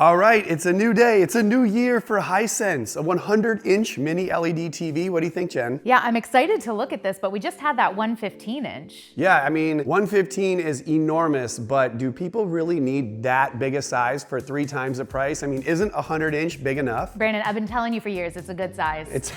All right, it's a new day. It's a new year for Hisense, a 100-inch mini LED TV. What do you think, Jen? Yeah, I'm excited to look at this, but we just had that 115-inch. Yeah, I mean, 115 is enormous, but do people really need that big a size for 3 times the price? I mean, isn't a 100-inch big enough? Brandon, I've been telling you for years, it's a good size.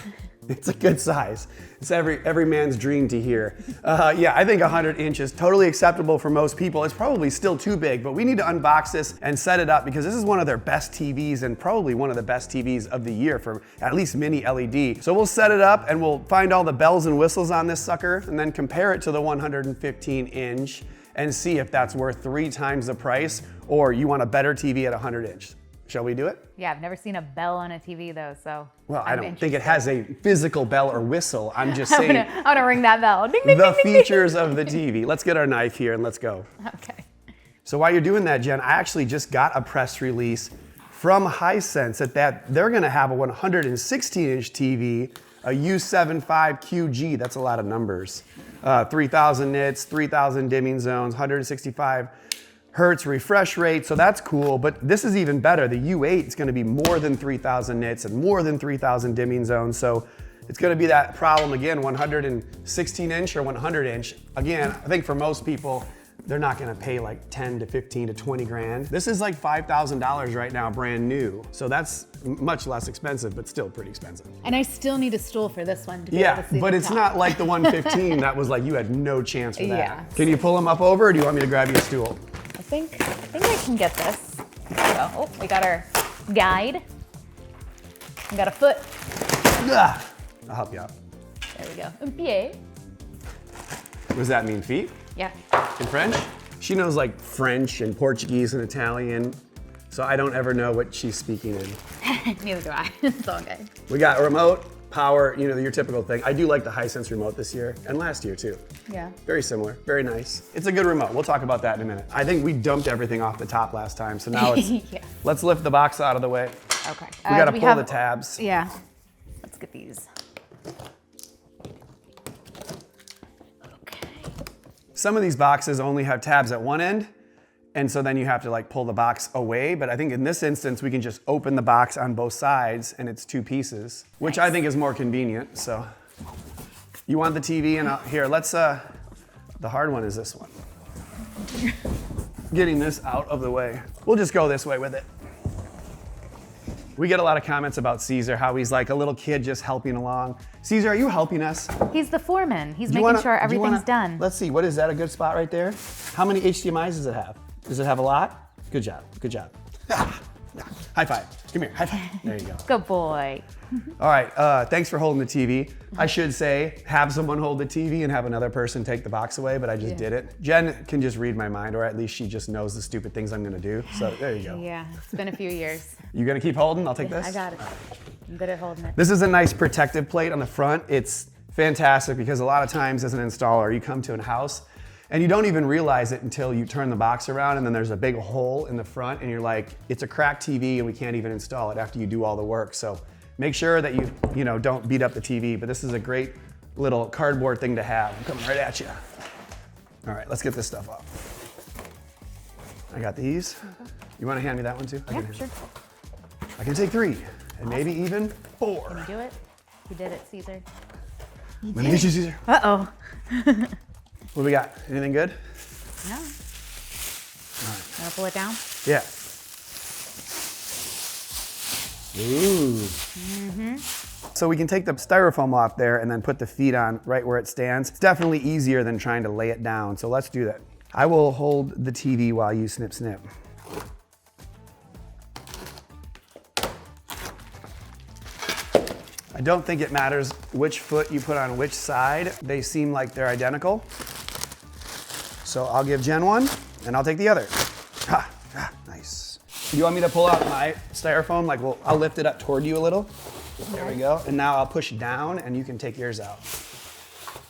It's a good size. It's every man's dream to hear. Yeah, I think 100-inch is totally acceptable for most people. It's probably still too big, but we need to unbox this and set it up because this is one of their best TVs and probably one of the best TVs of the year for at least mini LED. So we'll set it up and we'll find all the bells and whistles on this sucker and then compare it to the 115-inch and see if that's worth 3 times the price or you want a better TV at 100-inch. Shall we do it? Yeah, I've never seen a bell on a TV though, so. Well, I don't think it has a physical bell or whistle. I'm just saying. I'm gonna ring that bell. Ding, ding, the ding, ding, features of the TV. Let's get our knife here and let's go. Okay. So while you're doing that, Jen, I actually just got a press release from Hisense that they're gonna have a 116-inch TV, a U8Q. That's a lot of numbers. 3,000 nits, 3,000 dimming zones, 165 hertz refresh rate, so that's cool, but this is even better. The U8 is gonna be more than 3,000 nits and more than 3,000 dimming zones, so it's gonna be that problem again, 116-inch or 100-inch. Again, I think for most people, they're not gonna pay like 10 to 15 to 20 grand. This is like $5,000 right now, brand new. So that's much less expensive, but still pretty expensive. And I still need a stool for this one to be able to see but the it's top. not like the 115 that was like, you had no chance for that. Yeah. Can you pull them up over or do you want me to grab you a stool? I think I can get this. So, oh, we got our guide. We got a foot. Ugh. I'll help you out. There we go. Un pied. What does that mean, feet? Yeah. In French? She knows like French and Portuguese and Italian, so I don't ever know what she's speaking in. Neither do I. It's all good. We got a remote, power, you know, your typical thing. I do like the Hisense remote this year and last year too. Yeah. Very similar, very nice. It's a good remote. We'll talk about that in a minute. I think we dumped everything off the top last time, so now it's, yeah. Let's lift the box out of the way. Okay. We gotta pull the tabs. Yeah. Let's get these. Okay. Some of these boxes only have tabs at one end, and so then you have to like pull the box away. But I think in this instance, we can just open the box on both sides and it's 2 pieces, which I think is more convenient, so. You want the TV and here, let's, the hard one is this one. Getting this out of the way. We'll just go this way with it. We get a lot of comments about Caesar, how he's like a little kid just helping along. Caesar, are you helping us? He's the foreman. He's making sure everything's done. Let's see, what is that, a good spot right there? How many HDMIs does it have? Does it have a lot? Good job, good job. High five, come here, high five. There you go. Good boy. All right, thanks for holding the TV. I should say, have someone hold the TV and have another person take the box away, but I just did it. Jen can just read my mind, or at least she just knows the stupid things I'm gonna do. So there you go. Yeah, it's been a few years. You gonna keep holding? I'll take this. I got it. I'm good at holding it. This is a nice protective plate on the front. It's fantastic because a lot of times as an installer, you come to a house and you don't even realize it until you turn the box around and then there's a big hole in the front and you're like, it's a cracked TV and we can't even install it after you do all the work. So make sure that you don't beat up the TV, but this is a great little cardboard thing to have. I'm coming right at you. All right, let's get this stuff off. I got these. You wanna hand me that one too? Yeah, sure. I can take 3 and maybe even 4. Can you do it? You did it, Caesar. Let me get you, Caesar. Uh-oh. What do we got? Anything good? No. All right. Wanna pull it down? Yeah. Ooh. So we can take the styrofoam off there and then put the feet on right where it stands. It's definitely easier than trying to lay it down, so let's do that. I will hold the TV while you snip snip. I don't think it matters which foot you put on which side. They seem like they're identical. So I'll give Jen one and I'll take the other. Nice. You want me to pull out my styrofoam? Like, well, I'll lift it up toward you a little. There we go. And now I'll push down and you can take yours out.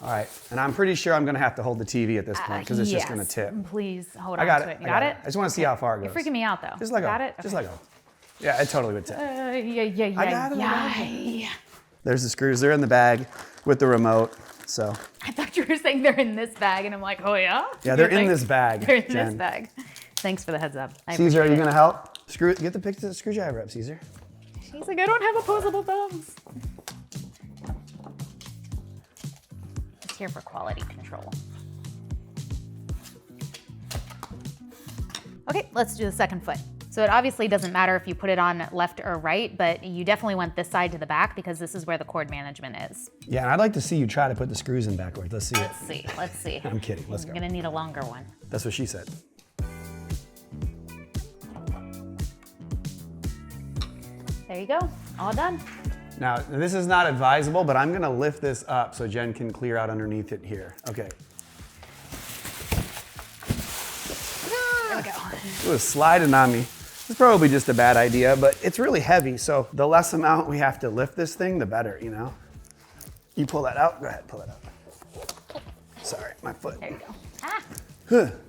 All right. And I'm pretty sure I'm gonna have to hold the TV at this point because it's just gonna tip. Please hold I on got to it. it. You got it? I just wanna see how far it goes. You're freaking me out though. Just let go. Got it? Just let go. Yeah, it totally would tip. Yeah. There's the screws. They're in the bag with the remote. So. I thought you were saying they're in this bag, and I'm like, oh yeah? Yeah, they're in this bag. They're in Jen. this bag. Thanks for the heads up. Caesar, are you gonna help? Get the screwdriver up, Caesar. She's like, I don't have opposable thumbs. It's here for quality control. Okay, let's do the second foot. So it obviously doesn't matter if you put it on left or right, but you definitely want this side to the back because this is where the cord management is. Yeah, and I'd like to see you try to put the screws in backwards. Let's see it. Let's see. I'm kidding, let's go. I'm gonna need a longer one. That's what she said. There you go, all done. Now, this is not advisable, but I'm gonna lift this up so Jen can clear out underneath it here. Okay. There we go. It was sliding on me. It's probably just a bad idea, but it's really heavy, so the less amount we have to lift this thing, the better, you know? You pull that out? Go ahead, pull it out. Sorry, my foot. There you go. Ah. There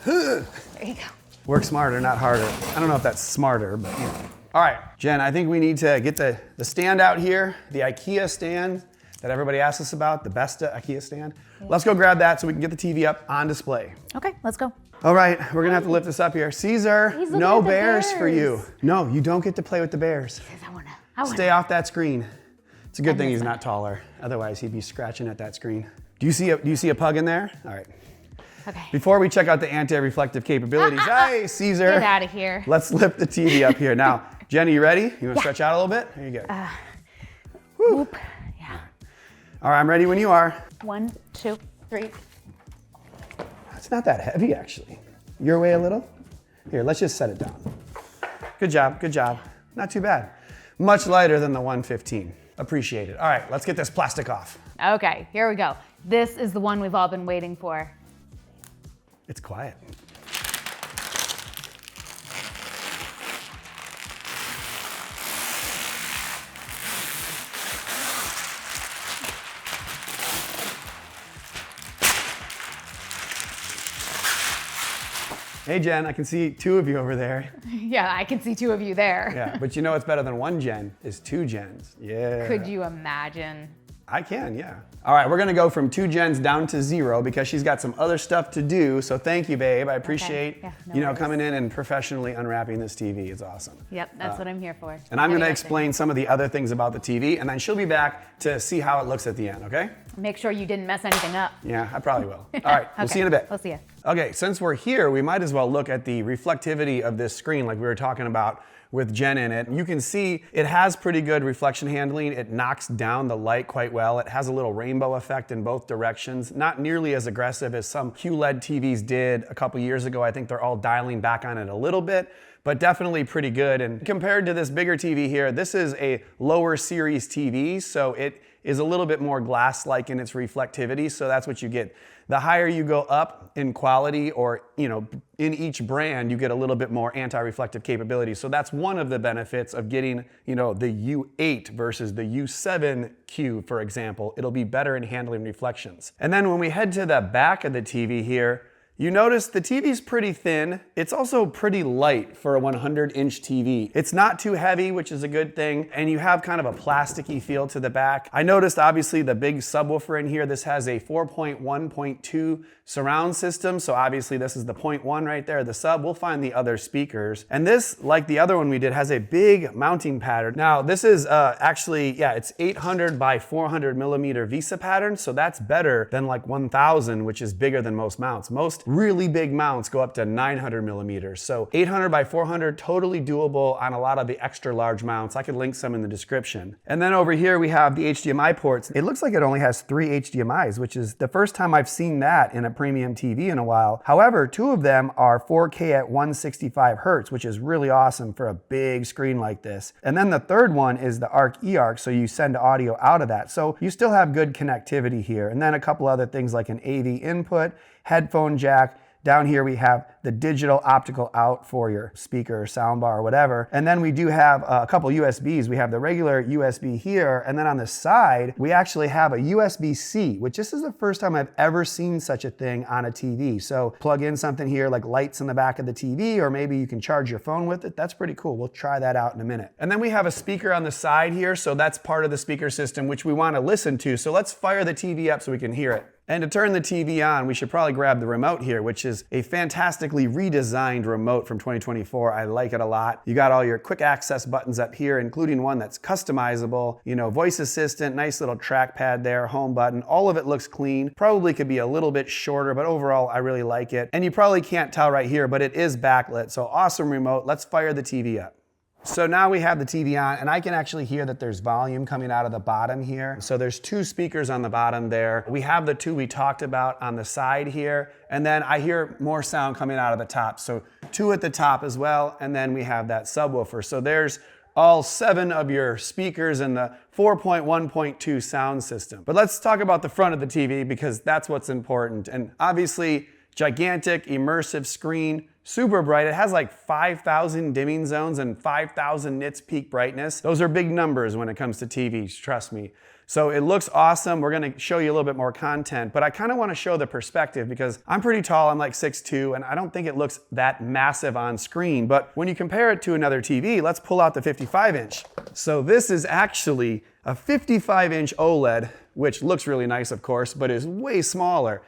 There you go. Work smarter, not harder. I don't know if that's smarter, but you know. All right, Jen, I think we need to get the stand out here, the IKEA stand that everybody asks us about, the best IKEA stand. Let's go grab that so we can get the TV up on display. Okay, let's go. All right, we're gonna have to lift this up here. Caesar, no bears for you. No, you don't get to play with the bears. I wanna. Stay off that screen. It's a good thing he's not taller. Otherwise, he'd be scratching at that screen. Do you see a pug in there? All right. Okay. Before we check out the anti-reflective capabilities, hey, Caesar. Get out of here. Let's lift the TV up here. Now, Jenny, you ready? You wanna stretch out a little bit? Here you go. Whoop. Yeah. All right, I'm ready when you are. 1, 2, 3. It's not that heavy, actually. Your way a little? Here, let's just set it down. Good job, good job. Not too bad. Much lighter than the 115. Appreciate it. All right, let's get this plastic off. Okay, here we go. This is the one we've all been waiting for. It's quiet. Hey Jen, I can see 2 of you over there. Yeah, I can see 2 of you there. Yeah, but you know what's better than 1 Jen is 2 Jens. Yeah. Could you imagine? I can, yeah. All right, we're gonna go from 2 Jens down to 0 because she's got some other stuff to do. So thank you, babe. I appreciate coming in and professionally unwrapping this TV. It's awesome. Yep, that's what I'm here for. And I'm gonna explain some of the other things about the TV, and then she'll be back to see how it looks at the end, okay? Make sure you didn't mess anything up. Yeah, I probably will. All right, we'll see you in a bit. We'll see you. Okay, since we're here, we might as well look at the reflectivity of this screen like we were talking about with Jen in it. You can see it has pretty good reflection handling. It knocks down the light quite well. It has a little rainbow effect in both directions. Not nearly as aggressive as some QLED TVs did a couple years ago. I think they're all dialing back on it a little bit, but definitely pretty good. And compared to this bigger TV here, this is a lower series TV, so it is a little bit more glass-like in its reflectivity, so that's what you get. The higher you go up in quality or, in each brand, you get a little bit more anti-reflective capability. So that's one of the benefits of getting, the U8 versus the U7Q, for example. It'll be better in handling reflections. And then when we head to the back of the TV here, you notice the TV's pretty thin. It's also pretty light for a 100-inch TV. It's not too heavy, which is a good thing, and you have kind of a plasticky feel to the back. I noticed obviously the big subwoofer in here. This has a 4.1.2 surround system, so obviously this is the 0.1 right there, the sub. We'll find the other speakers. And this, like the other one we did, has a big mounting pattern. Now this is it's 800 by 400 millimeter VISA pattern, so that's better than like 1000, which is bigger than most mounts. Most really big mounts go up to 900 millimeters. So 800 by 400, totally doable on a lot of the extra large mounts. I could link some in the description. And then over here we have the HDMI ports. It looks like it only has 3 HDMIs, which is the first time I've seen that in a premium TV in a while. However, 2 of them are 4K at 165 Hertz, which is really awesome for a big screen like this. And then the third one is the ARC eARC, so you send audio out of that. So you still have good connectivity here. And then a couple other things like an AV input, headphone jack. Down here we have the digital optical out for your speaker or soundbar or whatever. And then we do have a couple USBs. We have the regular USB here, and then on the side, we actually have a USB-C, which this is the first time I've ever seen such a thing on a TV. So plug in something here like lights in the back of the TV, or maybe you can charge your phone with it. That's pretty cool. We'll try that out in a minute. And then we have a speaker on the side here, so that's part of the speaker system which we want to listen to. So let's fire the TV up so we can hear it. And to turn the TV on, we should probably grab the remote here, which is a fantastically redesigned remote from 2024. I like it a lot. You got all your quick access buttons up here, including one that's customizable, you know, voice assistant, nice little trackpad there, home button. All of it looks clean. Probably could be a little bit shorter, but overall, I really like it. And you probably can't tell right here, but it is backlit. So awesome remote. Let's fire the TV up. So now we have the TV on, and I can actually hear that there's volume coming out of the bottom here. So there's 2 speakers on the bottom there. We have the 2 we talked about on the side here, and then I hear more sound coming out of the top. So 2 at the top as well, and then we have that subwoofer. So there's all 7 of your speakers in the 4.1.2 sound system. But let's talk about the front of the TV because that's what's important. And obviously, gigantic immersive screen, super bright. It has like 5,000 dimming zones and 5,000 nits peak brightness. Those are big numbers when it comes to TVs, trust me. So it looks awesome. We're gonna show you a little bit more content, but I kind of want to show the perspective because I'm pretty tall, I'm like 6'2", and I don't think it looks that massive on screen. But when you compare it to another TV, let's pull out the 55-inch. So this is actually a 55-inch OLED, which looks really nice, of course, but is way smaller.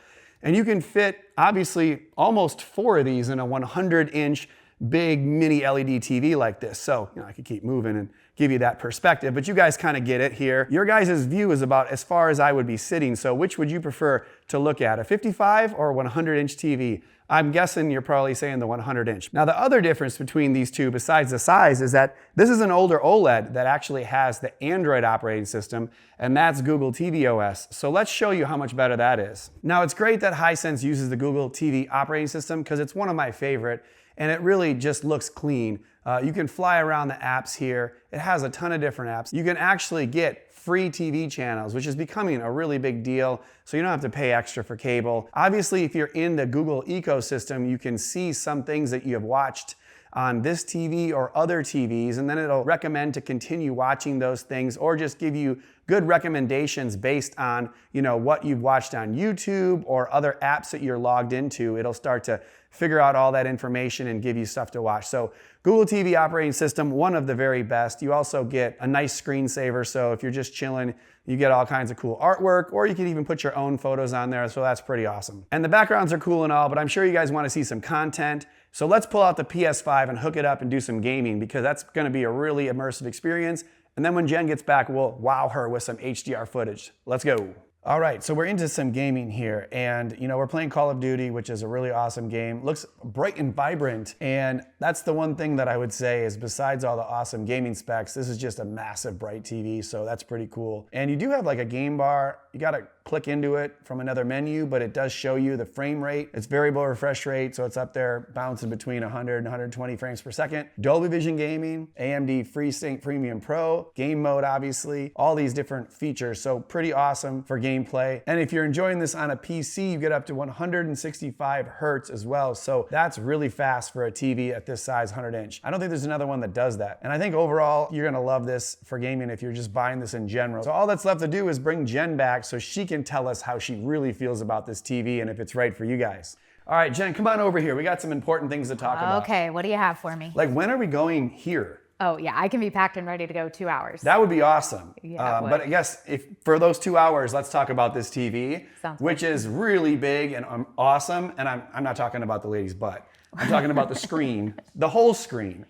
And you can fit, obviously, almost 4 of these in a 100-inch big mini LED TV like this. So, you know, I could keep moving and give you that perspective, but you guys kind of get it here. Your guys' view is about as far as I would be sitting. So which would you prefer to look at, a 55 or a 100-inch TV? I'm guessing you're probably saying the 100-inch. Now, the other difference between these two, besides the size, is that this is an older OLED that actually has the Android operating system, and that's Google TV OS. So let's show you how much better that is. Now, it's great that Hisense uses the Google TV operating system because it's one of my favorite, and it really just looks clean. You can fly around the apps here. It has a ton of different apps. You can actually get free TV channels, which is becoming a really big deal, so you don't have to pay extra for cable. Obviously, if you're in the Google ecosystem, you can see some things that you have watched on this TV or other TVs, and then it'll recommend to continue watching those things or just give you good recommendations based on, you know, what you've watched on YouTube or other apps that you're logged into. It'll start to figure out all that information and give you stuff to watch. So Google TV operating system, one of the very best. You also get a nice screensaver, so if you're just chilling, you get all kinds of cool artwork, or you can even put your own photos on there, so that's pretty awesome. And the backgrounds are cool and all, but I'm sure you guys want to see some content. So let's pull out the PS5 and hook it up and do some gaming because that's going to be a really immersive experience. And then when Jen gets back, we'll wow her with some HDR footage. Let's go. All right, so we're into some gaming here, and you know, we're playing Call of Duty, which is a really awesome game. Looks bright and vibrant, and that's the one thing that I would say is besides all the awesome gaming specs, this is just a massive bright TV, so that's pretty cool. And you do have like a game bar. You gotta click into it from another menu, but it does show you the frame rate. It's variable refresh rate, so it's up there bouncing between 100 and 120 frames per second. Dolby Vision gaming, AMD FreeSync Premium Pro, game mode obviously, all these different features, so pretty awesome for gameplay. And if you're enjoying this on a PC, you get up to 165 hertz as well, so that's really fast for a TV at this size, 100-inch. I don't think there's another one that does that. And I think overall, you're gonna love this for gaming if you're just buying this in general. So all that's left to do is bring Jen back so she can tell us how she really feels about this TV and if it's right for you guys. All right, Jen, come on over here. We got some important things to talk about. Okay, what do you have for me? Like, when are we going here? Oh yeah, I can be packed and ready to go 2 hours. That would be awesome. Yeah, but I guess if for those 2 hours, let's talk about this TV, which is really big and awesome. And I'm not talking about the lady's butt. I'm talking about the screen, the whole screen.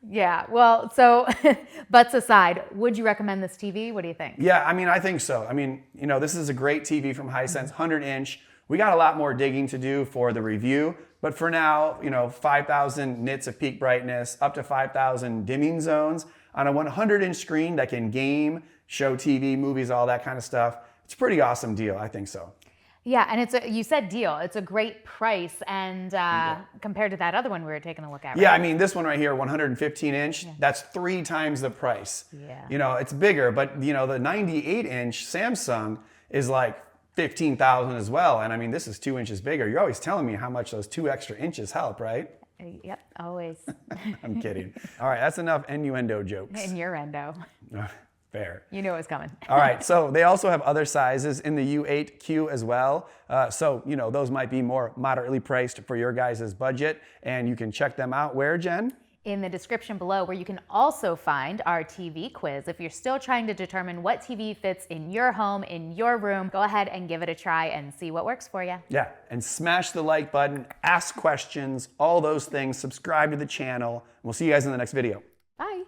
Yeah, well, so butts aside, would you recommend this TV? What do you think? Yeah, I mean, I think so. I mean, you know, this is a great TV from Hisense, 100-inch. We got a lot more digging to do for the review, but for now, you know, 5,000 nits of peak brightness, up to 5,000 dimming zones on a 100-inch screen that can game, show TV, movies, all that kind of stuff. It's a pretty awesome deal, I think so. Yeah, and you said deal. It's a great price, and compared to that other one we were taking a look at. Right? Yeah, I mean, this one right here, 115-inch, that's 3 times the price. Yeah. You know, it's bigger, but you know, the 98-inch Samsung is like 15,000 as well. And I mean, this is 2 inches bigger. You're always telling me how much those 2 extra inches help, right? Yep, always. I'm kidding. All right, that's enough innuendo jokes. Innuendo. Fair. You knew it was coming. All right, so they also have other sizes in the U8Q as well. So, you know, those might be more moderately priced for your guys' budget, and you can check them out. Where, Jen? in the description below, where you can also find our TV quiz. If you're still trying to determine what TV fits in your home, in your room, go ahead and give it a try and see what works for you. Yeah, and smash the like button, ask questions, all those things, subscribe to the channel, and we'll see you guys in the next video. Bye.